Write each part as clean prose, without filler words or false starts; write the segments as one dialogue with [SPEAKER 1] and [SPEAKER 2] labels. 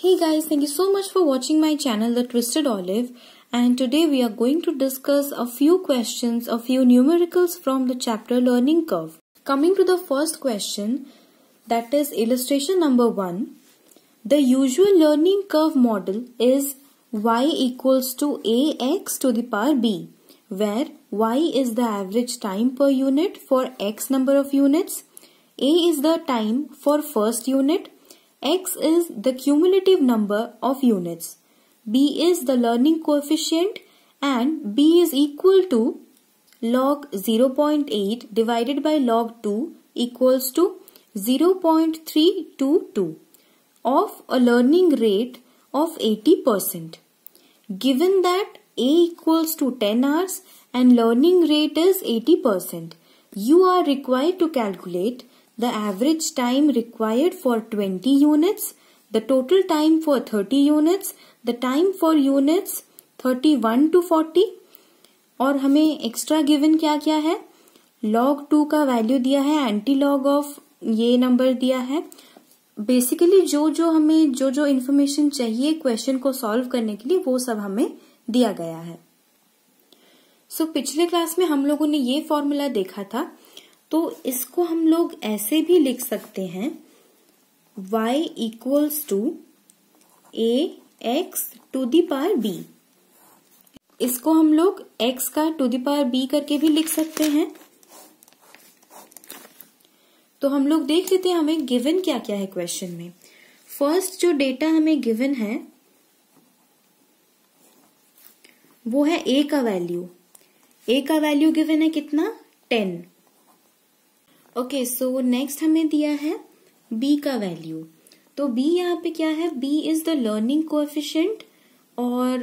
[SPEAKER 1] Hey guys, thank you so much for watching my channel The Twisted Olive, and today we are going to discuss a few questions, a few numericals from the chapter Learning Curve. Coming to the first question, that is illustration number 1. The usual learning curve model is y equals to ax to the power b, where y is the average time per unit for x number of units, a is the time for first unit, x is the cumulative number of units, b is the learning coefficient, and b is equal to log 0.8 divided by log 2 equals to 0.322 of a learning rate of 80%. Given that a equals to 10 hours and learning rate is 80%, you are required to calculate the average time required for 20 units, the total time for 30 units, the time for units 31 to 40, और हमें extra given क्या क्या है, log 2 का value दिया है, anti log of ये number दिया है. बेसिकली जो इन्फॉर्मेशन चाहिए क्वेश्चन को सॉल्व करने के लिए वो सब हमें दिया गया है. सो पिछले क्लास में हम लोगों ने ये फॉर्मूला देखा था, तो इसको हम लोग ऐसे भी लिख सकते हैं, y equals to a x to the power b. इसको हम लोग x का टू दी पावर b करके भी लिख सकते हैं. तो हम लोग देख लेते हैं हमें गिवन क्या क्या है क्वेश्चन में. फर्स्ट जो डेटा हमें गिवन है वो है a का वैल्यू. a का वैल्यू गिवन है कितना, 10. ओके, सो नेक्स्ट हमें दिया है b का वैल्यू. तो b यहाँ पे क्या है, b is the learning coefficient, और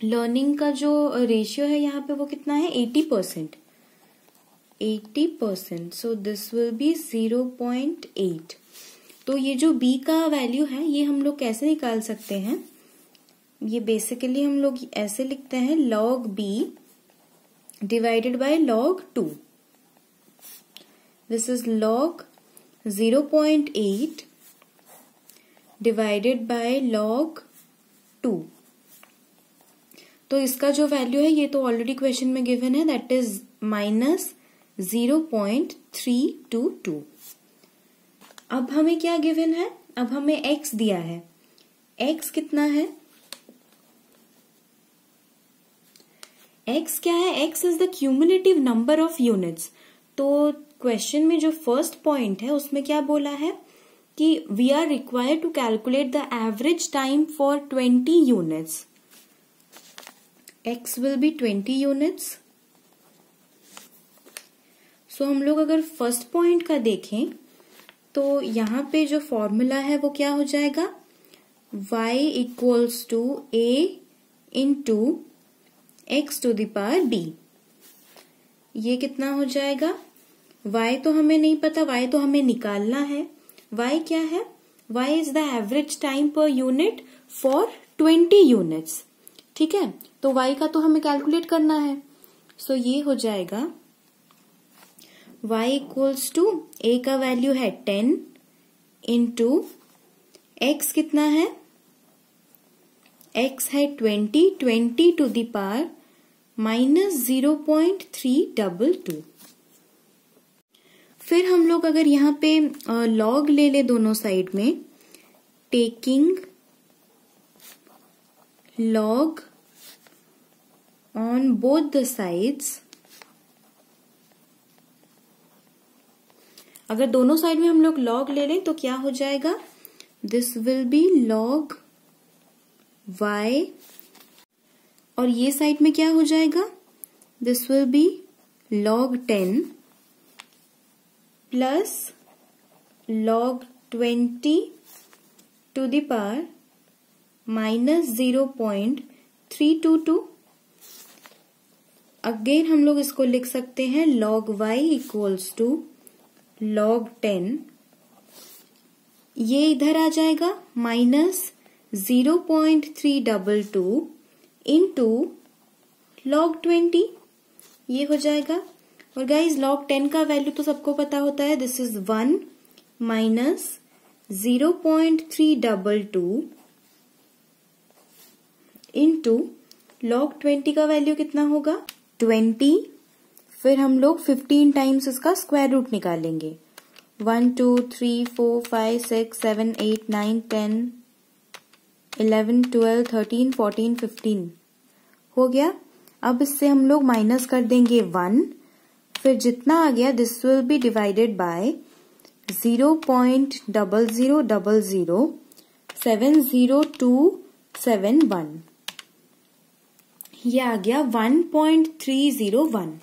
[SPEAKER 1] लर्निंग का जो रेशियो है यहाँ पे वो कितना है, 80%. So this will B 0.8. तो ये जो b का वैल्यू है ये हम लोग कैसे निकाल सकते हैं, ये बेसिकली हम लोग ऐसे लिखते हैं, log b divided by log 2. This is log 0.8 divided by log 2. तो इसका जो वैल्यू है ये तो ऑलरेडी क्वेश्चन में गिवन है, दैट इज -0.322. अब हमें क्या गिवन है, अब हमें x दिया है. x कितना है, x क्या है, x is the cumulative number of units. तो क्वेश्चन में जो फर्स्ट पॉइंट है उसमें क्या बोला है कि we are required to calculate the average time for 20 units. x will be 20 units. So हम लोग अगर फर्स्ट पॉइंट का देखें तो यहाँ पे जो फॉर्मूला है वो क्या हो जाएगा, y equals to a into x to the power b. ये कितना हो जाएगा, y तो हमें नहीं पता, y तो हमें निकालना है. y क्या है, y is the average time per unit for 20 units. ठीक है, तो y का तो हमें कैलकुलेट करना है. सो ये हो जाएगा y इक्वल्स टू a का वैल्यू है 10 इंटू x कितना है, x है 20 टू द पावर -0.322. फिर हम लोग अगर यहाँ पे लॉग ले ले दोनों साइड में, taking log on both the sides, अगर दोनों साइड में हम लोग लॉग ले लें तो क्या हो जाएगा, this will be log y, और ये साइड में क्या हो जाएगा, this will be log 10 plus log 20 to the power -0.322. Again हम लोग इसको लिख सकते हैं log y equals to log 10. ये इधर आ जाएगा -0.322 इंटू log 20. ये हो जाएगा. और गाइज log 10 का वैल्यू तो सबको पता होता है, this is 1 minus 0.322 into log 20 का वैल्यू कितना होगा 20। फिर हम लोग 15 टाइम्स इसका स्क्वायर रूट निकालेंगे 1 2 3 4 5 6 7 8 9 10 11 12 13 14 15 हो गया। अब इससे हम लोग माइनस कर देंगे 1, फिर जितना आ गया this will B divided by 0.00007021। ये आ गया 1.301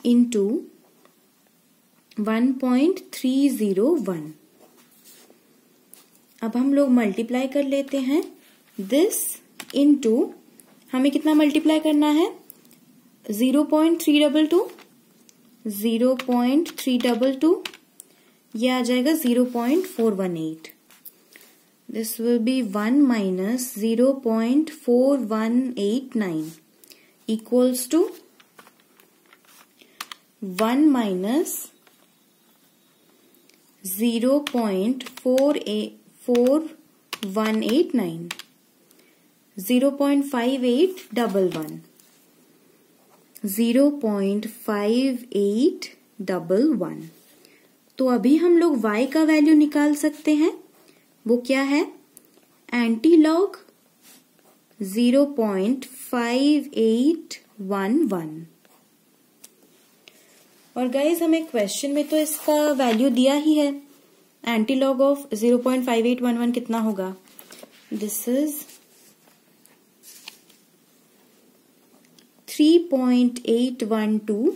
[SPEAKER 1] इंटू 1.301। अब हम लोग मल्टीप्लाई कर लेते हैं दिस इंटू, हमें कितना मल्टीप्लाई करना है 0.322, 0.322, ये आ जाएगा 0.418। This will be 1 minus 0.4189 equals to 1 minus 0.4189, 0.5811, 0.5811। तो अभी हम लोग y का वैल्यू निकाल सकते हैं, वो क्या है एंटी लॉग 0.5811। और गाइज हमें क्वेश्चन में तो इसका वैल्यू दिया ही है, एंटी लॉग ऑफ 0.5811 कितना होगा, this is 3.812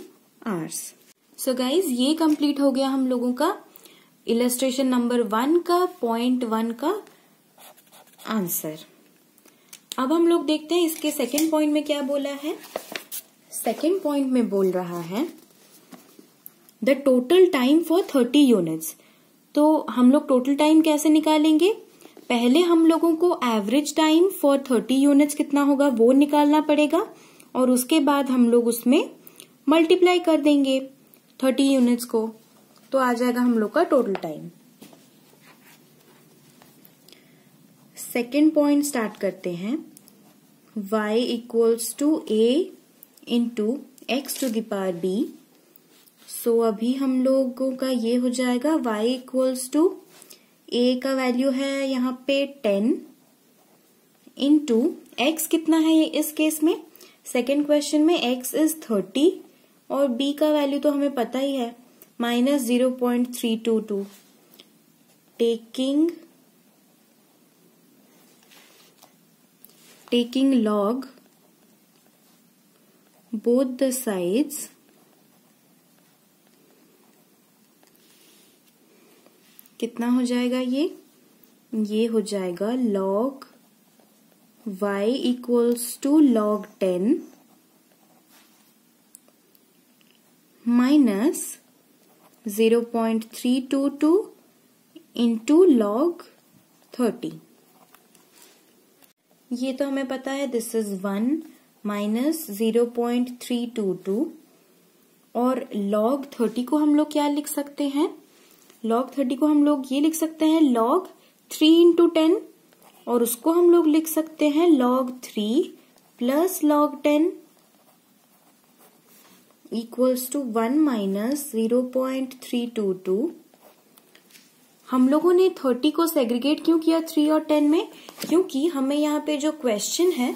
[SPEAKER 1] hours. So guys ये कंप्लीट हो गया हम लोगों का इलस्ट्रेशन नंबर 1 का पॉइंट 1 का आंसर। अब हम लोग देखते हैं इसके सेकेंड पॉइंट में क्या बोला है। सेकेंड पॉइंट में बोल रहा है the total time for 30 units. तो हम लोग टोटल टाइम कैसे निकालेंगे, पहले हम लोगों को एवरेज टाइम फॉर 30 यूनिट्स कितना होगा वो निकालना पड़ेगा, और उसके बाद हम लोग उसमें मल्टीप्लाई कर देंगे 30 यूनिट्स को, तो आ जाएगा हम लोग का total time. Second point start करते हैं, y equals to a into x to the power b। So अभी हम लोगों का ये हो जाएगा y इक्वल्स टू a का वैल्यू है यहाँ पे 10 इंटू x कितना है इस केस में, सेकेंड क्वेश्चन में x इज 30 और b का वैल्यू तो हमें पता ही है minus 0.322। Taking log both the sides कितना हो जाएगा, ये हो जाएगा log y equals to log 10 minus 0.322 into log 30। ये तो हमें पता है दिस इज 1 माइनस 0.322, और log 30 को हम लोग क्या लिख सकते हैं, log 30 को हम लोग ये लिख सकते हैं log 3 इंटू 10, और उसको हम लोग लिख सकते हैं log 3 plus log 10 equals to 1 minus 0.322। हम लोगों ने 30 को सेग्रीगेट क्यों किया 3 और 10 में, क्योंकि हमें यहाँ पे जो क्वेश्चन है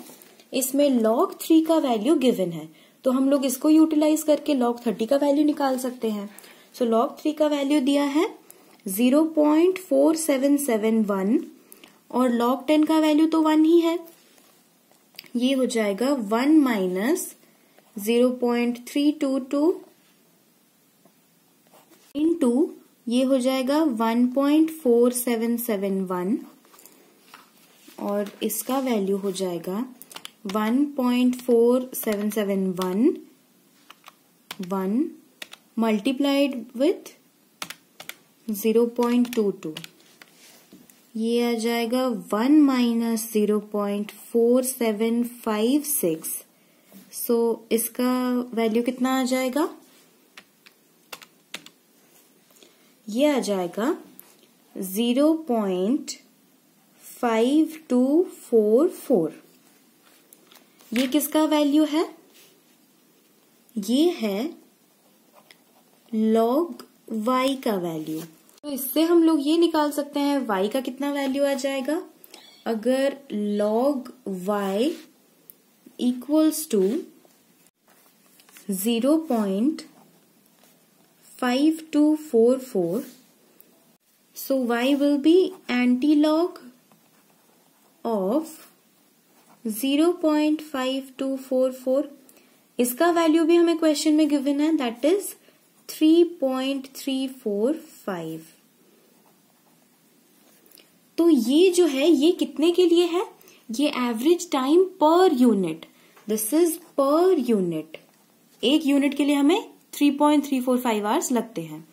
[SPEAKER 1] इसमें log 3 का वैल्यू गिवन है, तो हम लोग इसको यूटिलाइज करके log 30 का वैल्यू निकाल सकते हैं। सो log 3 का वैल्यू दिया है 0.4771 और log 10 का वैल्यू तो 1 ही है, ये हो जाएगा 1 माइनस 0.322 इंटू ये हो जाएगा 1.4771 और इसका वैल्यू हो जाएगा 1.4771 मल्टीप्लाइड विथ 0.22, ये आ जाएगा 1 माइनस 0.4756। सो इसका वैल्यू कितना आ जाएगा, ये आ जाएगा 0.5244। ये किसका वैल्यू है? ये है log y का वैल्यू। तो इससे हम लोग ये निकाल सकते हैं y का कितना वैल्यू आ जाएगा। अगर log y equals to 0.5244, so y will be antilog of 0.5244। इसका वैल्यू भी हमें क्वेश्चन में गिवन है, दैट इज 3.345। तो ये जो है ये कितने के लिए है? ये average time per unit, this is per unit. एक यूनिट के लिए हमें 3.345 आवर्स लगते हैं।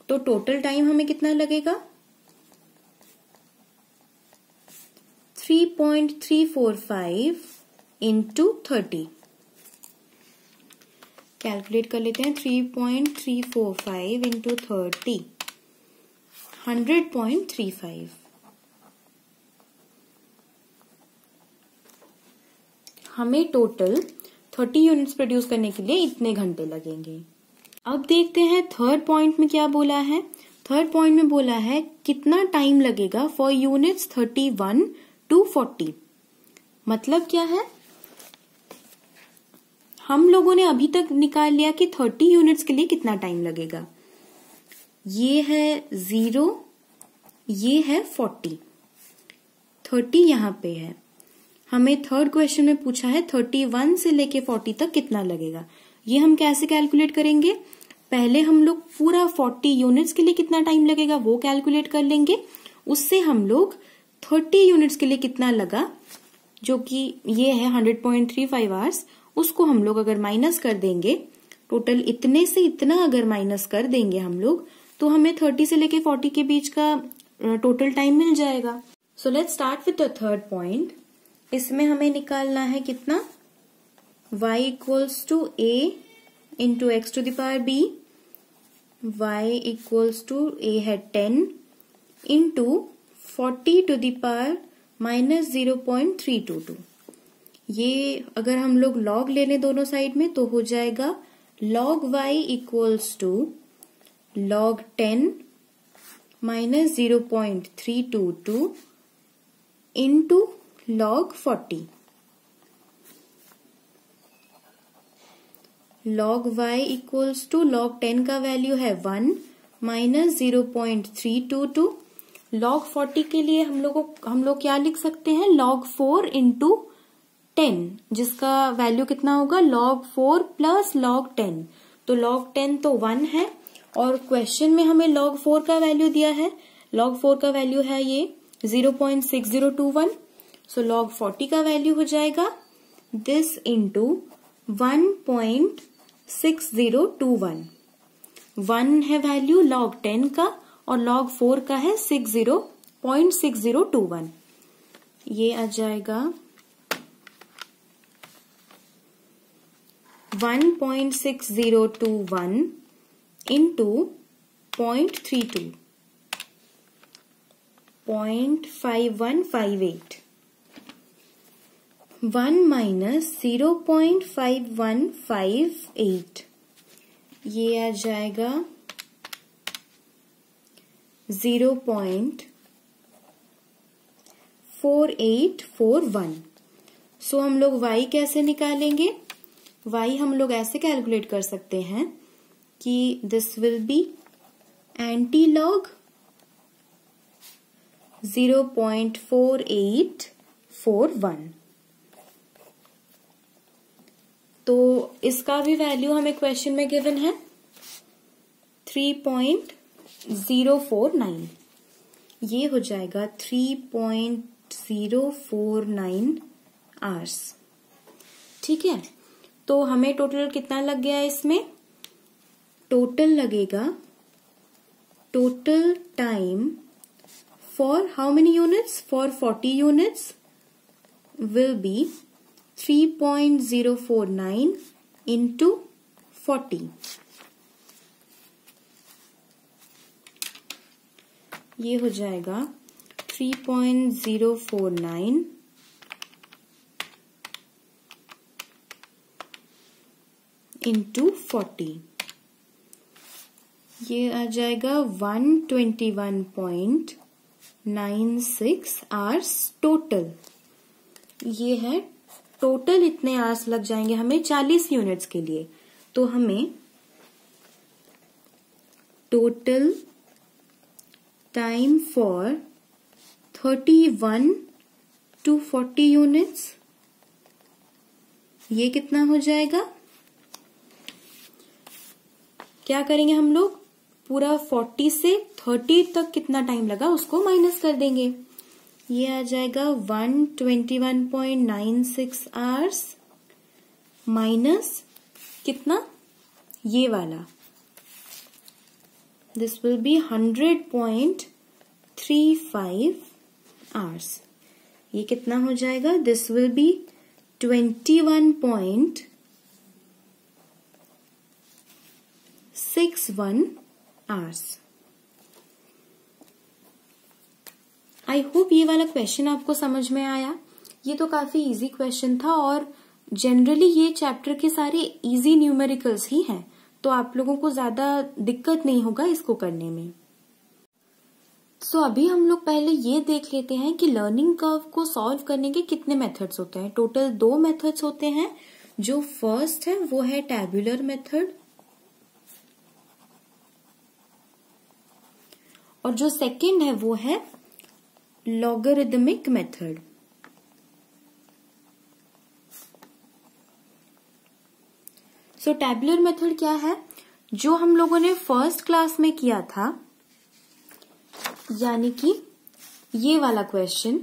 [SPEAKER 1] तो टोटल टाइम हमें कितना लगेगा? 3.345 इंटू 30। कैलकुलेट कर लेते हैं। 3.345 इंटू 30, 100.35। हमें टोटल 30 यूनिट्स प्रोड्यूस करने के लिए इतने घंटे लगेंगे। अब देखते हैं थर्ड पॉइंट में क्या बोला है। थर्ड पॉइंट में बोला है कितना टाइम लगेगा फॉर यूनिट्स 31 to 40। मतलब क्या है? हम लोगों ने अभी तक निकाल लिया कि 30 यूनिट्स के लिए कितना टाइम लगेगा। ये है 0, ये है 40, 30 यहाँ पे है। हमें थर्ड क्वेश्चन में पूछा है 31 से लेके 40 तक कितना लगेगा। ये हम कैसे कैलकुलेट करेंगे? पहले हम लोग पूरा 40 यूनिट्स के लिए कितना टाइम लगेगा वो कैलकुलेट कर लेंगे। उससे हम लोग 30 यूनिट्स के लिए कितना लगा, जो कि ये है 100.35 आवर्स, उसको हम लोग अगर माइनस कर देंगे, टोटल इतने से इतना अगर माइनस कर देंगे हम लोग, तो हमें 30 से लेके 40 के बीच का टोटल टाइम मिल जाएगा। So let's start with the third point. इसमें हमें निकालना है कितना? y equals to a into x to the power b, y equals to a है 10 into 40 to the power minus 0.322। ये अगर हम लोग log ले लें दोनों साइड में तो हो जाएगा log y equals to log 10 minus 0.322 into log 40। log y equals to log 10 का वैल्यू है 1 माइनस 0.322। log 40 के लिए हम लोग क्या लिख सकते हैं? log 4 इंटू 10, जिसका वैल्यू कितना होगा? log 4 plus log 10। तो log 10 तो 1 है और क्वेश्चन में हमें log 4 का वैल्यू दिया है। log 4 का वैल्यू है ये 0.6021। सो log 40 का वैल्यू हो जाएगा दिस इंटू 1.6021। 1 है वैल्यू log 10 का और log 4 का है 60.6021। ये आ जाएगा 1.6021 इंटू 0.32, 0.5158। 1 माइनस 0.5158, ये आ जाएगा 0.4841। सो हम लोग y कैसे निकालेंगे? y हम लोग ऐसे कैलकुलेट कर सकते हैं कि दिस विल बी एंटीलॉग 0.4841। तो इसका भी वैल्यू हमें क्वेश्चन में गिवन है 3.049। ये हो जाएगा 3.049 आवर्स। ठीक है, तो हमें टोटल कितना लग गया इसमें? टोटल लगेगा, total time for how many units? For 40 units will be 3.049 into 40। ये हो जाएगा 3.049 इंटू 40, ये आ जाएगा 121.96 आवर्स टोटल। ये है टोटल, इतने आवर्स लग जाएंगे हमें 40 यूनिट्स के लिए। तो हमें total time for 31 to 40 units, ये कितना हो जाएगा? क्या करेंगे हम लोग, पूरा 40 से 30 तक कितना टाइम लगा उसको माइनस कर देंगे। ये आ जाएगा 121.96 आवर्स माइनस कितना, ये वाला, दिस विल बी 100.35 आवर्स। ये कितना हो जाएगा, this will B 21.61 hours. I hope ये वाला क्वेश्चन आपको समझ में आया। ये तो काफी इजी क्वेश्चन था और जनरली ये चैप्टर के सारे इजी न्यूमेरिकल्स ही हैं, तो आप लोगों को ज्यादा दिक्कत नहीं होगा इसको करने में। सो अभी हम लोग पहले ये देख लेते हैं कि लर्निंग कर्व को सॉल्व करने के कितने मेथड्स होते हैं। टोटल 2 मेथड्स होते हैं। जो फर्स्ट है वो है टैब्यूलर मेथड और जो सेकंड है वो है लॉगरिदमिक मेथड। सो टैब्यूलर मेथड क्या है, जो हम लोगों ने फर्स्ट क्लास में किया था, यानी कि ये वाला क्वेश्चन,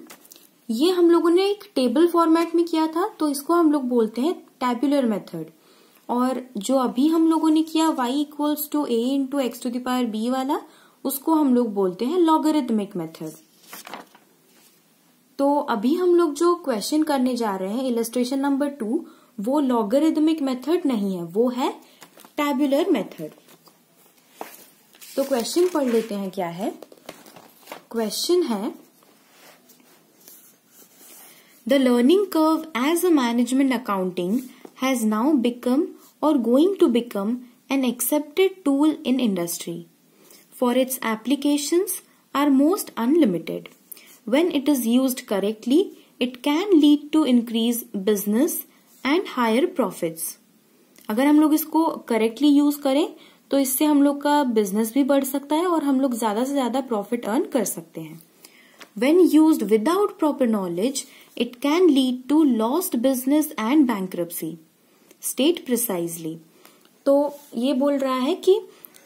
[SPEAKER 1] ये हम लोगों ने एक टेबल फॉर्मेट में किया था, तो इसको हम लोग बोलते हैं टैब्यूलर मेथड। और जो अभी हम लोगों ने किया y equals to a into x to the power b वाला, उसको हम लोग बोलते हैं लॉगरिदमिक मेथड। तो अभी हम लोग जो क्वेश्चन करने जा रहे हैं इलस्ट्रेशन नंबर 2, वो लॉगरिदमिक मेथड नहीं है, वो है टैब्यूलर मेथड। तो क्वेश्चन पढ़ लेते हैं क्या है। क्वेश्चन है, the learning curve as a management accounting has now become और going to become an accepted tool in industry, for its applications are most unlimited. When it is used correctly, it can lead to increase business and higher profits. अगर हम लोग इसको correctly use करें तो इससे हम लोग का बिजनेस भी बढ़ सकता है और हम लोग ज्यादा से ज्यादा प्रॉफिट अर्न कर सकते हैं। When used without proper knowledge, it can lead to lost business and bankruptcy. State precisely. तो ये बोल रहा है कि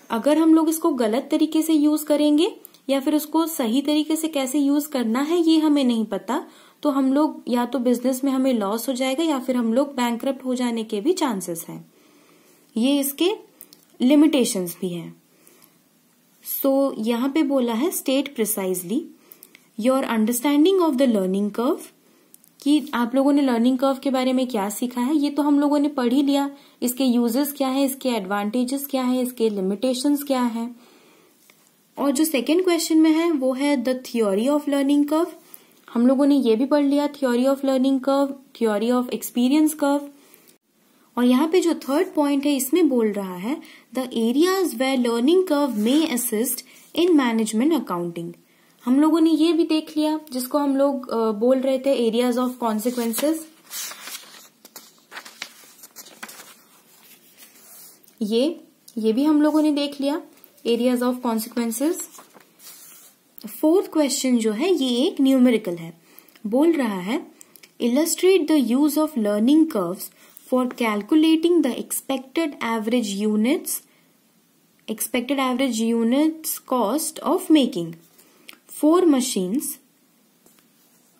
[SPEAKER 1] अगर हम लोग इसको गलत तरीके से यूज करेंगे या फिर उसको सही तरीके से कैसे यूज करना है ये हमें नहीं पता, तो हम लोग या तो बिजनेस में हमें लॉस हो जाएगा या फिर हम लोग बैंकरप्ट हो जाने के भी चांसेस हैं। ये इसके लिमिटेशंस भी हैं। सो यहाँ पे बोला है state precisely your understanding of the learning curve, कि आप लोगों ने लर्निंग कर्व के बारे में क्या सीखा है। ये तो हम लोगों ने पढ़ ही लिया, इसके यूजेस क्या है, इसके एडवांटेजेस क्या है, इसके लिमिटेशंस क्या है। और जो सेकेंड क्वेश्चन में है वो है the theory of learning curve. हम लोगों ने ये भी पढ़ लिया, theory of learning curve, theory of experience curve. और यहाँ पे जो थर्ड पॉइंट है इसमें बोल रहा है the areas where learning curve may assist in management accounting. हम लोगों ने ये भी देख लिया जिसको हम लोग बोल रहे थे एरियाज ऑफ कॉन्सिक्वेंसेस। ये भी हम लोगों ने देख लिया, areas of consequences. Fourth question जो है ये एक न्यूमेरिकल है। बोल रहा है illustrate the use of learning curves for calculating the expected average units cost of making 4 machines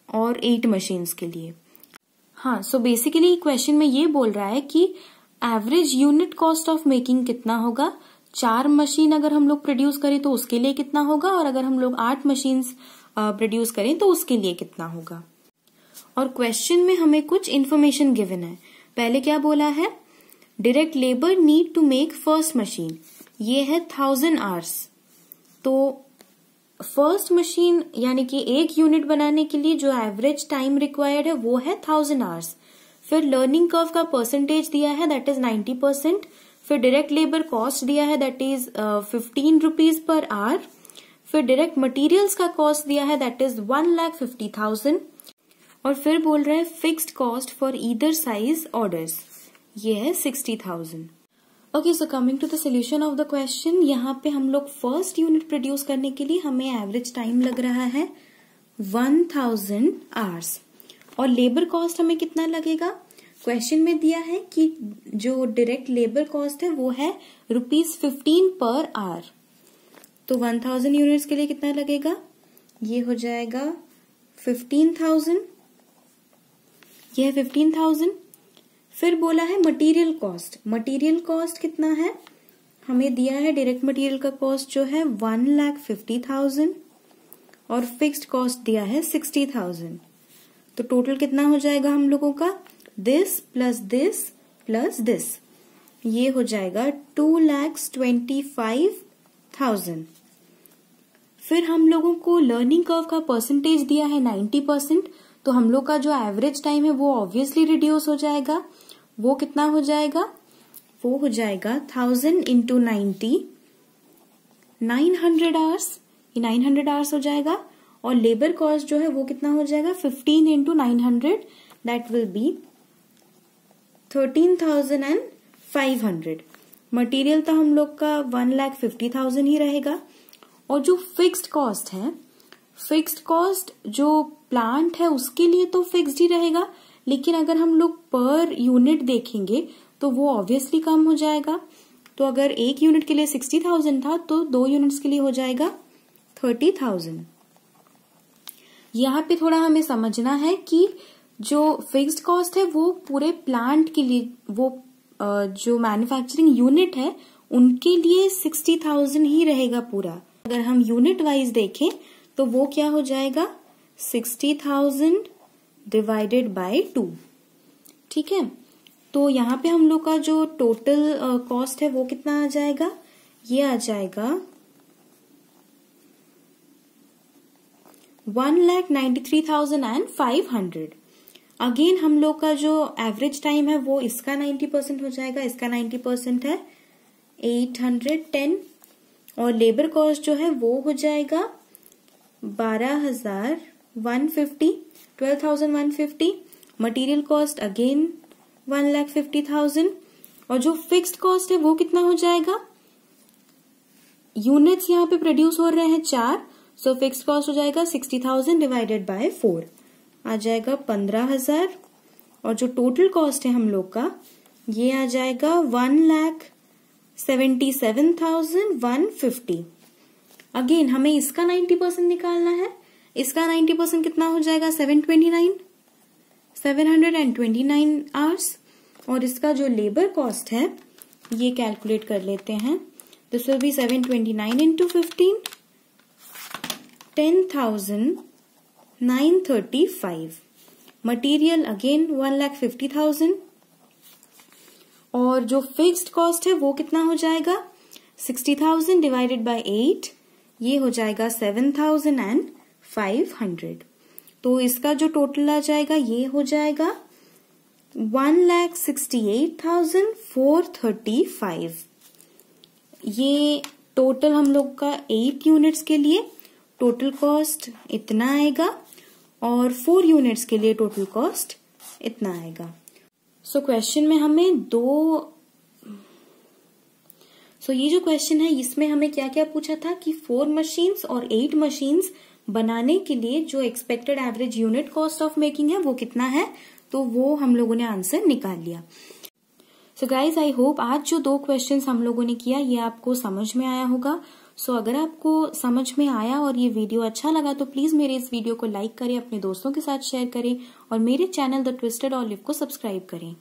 [SPEAKER 1] और 8 मशीन्स के लिए। हाँ, सो बेसिकली क्वेश्चन में ये बोल रहा है कि average unit cost of making कितना होगा, 4 मशीन अगर हम लोग प्रोड्यूस करें तो उसके लिए कितना होगा, और अगर हम लोग 8 मशीन्स प्रोड्यूस करें तो उसके लिए कितना होगा। और क्वेश्चन में हमें कुछ इन्फॉर्मेशन गिवन है। पहले क्या बोला है, direct labour need to make first machine, ये है 1000 आवर्स। तो फर्स्ट मशीन यानी कि एक यूनिट बनाने के लिए जो एवरेज टाइम रिक्वायर्ड है वो है 1000 आवर्स। फिर लर्निंग कर्व का परसेंटेज दिया है दैट इज 90%। फिर डायरेक्ट लेबर कॉस्ट दिया है that is 15 rupees per hour. फिर डायरेक्ट मटेरियल्स का कॉस्ट दिया है दैट इज 1,50,000। और फिर बोल रहे हैं fixed cost for either size orders, ये है 60,000। Okay, so coming to the solution of the question, यहाँ पे हम लोग फर्स्ट यूनिट प्रोड्यूस करने के लिए हमें एवरेज टाइम लग रहा है 1000 आवर्स और लेबर कॉस्ट हमें कितना लगेगा। क्वेश्चन में दिया है कि जो डायरेक्ट लेबर कॉस्ट है वो है ₹15 पर आवर। तो 1000 यूनिट्स के लिए कितना लगेगा, ये हो जाएगा 15,000, यह है 15,000। फिर बोला है मटेरियल कॉस्ट, मटेरियल कॉस्ट कितना है, हमें दिया है डायरेक्ट मटेरियल का कॉस्ट जो है 1,50,000 और फिक्स्ड कॉस्ट दिया है 60,000। तो टोटल कितना हो जाएगा हम लोगों का, this plus this plus this, ये हो जाएगा 2,25,000। फिर हम लोगों को लर्निंग कर्व का परसेंटेज दिया है 90%, तो हम लोग का जो एवरेज टाइम है वो ऑब्वियसली रिड्यूस हो जाएगा। वो कितना हो जाएगा, वो हो जाएगा 1000 इंटू 90, 900 आवर्स, ये 900 आवर्स हो जाएगा। और लेबर कॉस्ट जो है वो कितना हो जाएगा, 15 into 900 that will be 13,500। Material तो हम लोग का 1,50,000 ही रहेगा। और जो फिक्स्ड कॉस्ट है, फिक्स्ड कॉस्ट जो प्लांट है उसके लिए तो फिक्स्ड ही रहेगा, लेकिन अगर हम लोग पर यूनिट देखेंगे तो वो ऑब्वियसली कम हो जाएगा। तो अगर एक यूनिट के लिए 60,000 था तो 2 यूनिट्स के लिए हो जाएगा 30,000। यहाँ पे थोड़ा हमें समझना है कि जो फिक्स्ड कॉस्ट है वो पूरे प्लांट के लिए, वो जो मैन्युफैक्चरिंग यूनिट है उनके लिए 60,000 ही रहेगा पूरा। अगर हम यूनिट वाइज देखें तो वो क्या हो जाएगा, 60,000 डिवाइडेड बाय 2। ठीक है, तो यहाँ पे हम लोग का जो टोटल कॉस्ट है वो कितना आ जाएगा, ये आ जाएगा 1,93,500। अगेन हम लोग का जो एवरेज टाइम है वो इसका 90% हो जाएगा, इसका 90% है 810। और लेबर कॉस्ट जो है वो हो जाएगा 12,150। Material cost again 1,50,000। और जो फिक्स्ड कॉस्ट है वो कितना हो जाएगा, यूनिट्स यहाँ पे प्रोड्यूस हो रहे हैं 4, सो फिक्स्ड कॉस्ट हो जाएगा 60,000 डिवाइडेड बाय 4, आ जाएगा 15,000। और जो टोटल कॉस्ट है हम लोग का ये आ जाएगा 1,77,150। अगेन हमें इसका 90% निकालना है, इसका 90% कितना हो जाएगा, 729 आवर्स। और इसका जो लेबर कॉस्ट है ये कैलकुलेट कर लेते हैं, this will B 729 into 15, 10,935। Material again 1,50,000 और जो फिक्स्ड कॉस्ट है वो कितना हो जाएगा, 60,000 डिवाइडेड बाय 8, ये हो जाएगा 7,500। तो इसका जो टोटल आ जाएगा ये हो जाएगा 1,68,435। ये टोटल हम लोग का 8 यूनिट्स के लिए टोटल कॉस्ट इतना आएगा और 4 यूनिट्स के लिए टोटल कॉस्ट इतना आएगा। सो क्वेश्चन में हमें ये जो क्वेश्चन है इसमें हमें क्या क्या पूछा था कि 4 मशीन्स और 8 मशीन्स बनाने के लिए जो expected average unit cost of making है वो कितना है, तो वो हम लोगों ने आंसर निकाल लिया। सो गाइज आई होप आज जो 2 क्वेश्चंस हम लोगों ने किया ये आपको समझ में आया होगा। सो अगर आपको समझ में आया और ये वीडियो अच्छा लगा तो प्लीज मेरे इस वीडियो को लाइक करें, अपने दोस्तों के साथ शेयर करें और मेरे चैनल द ट्विस्टेड ऑलिव को सब्सक्राइब करें।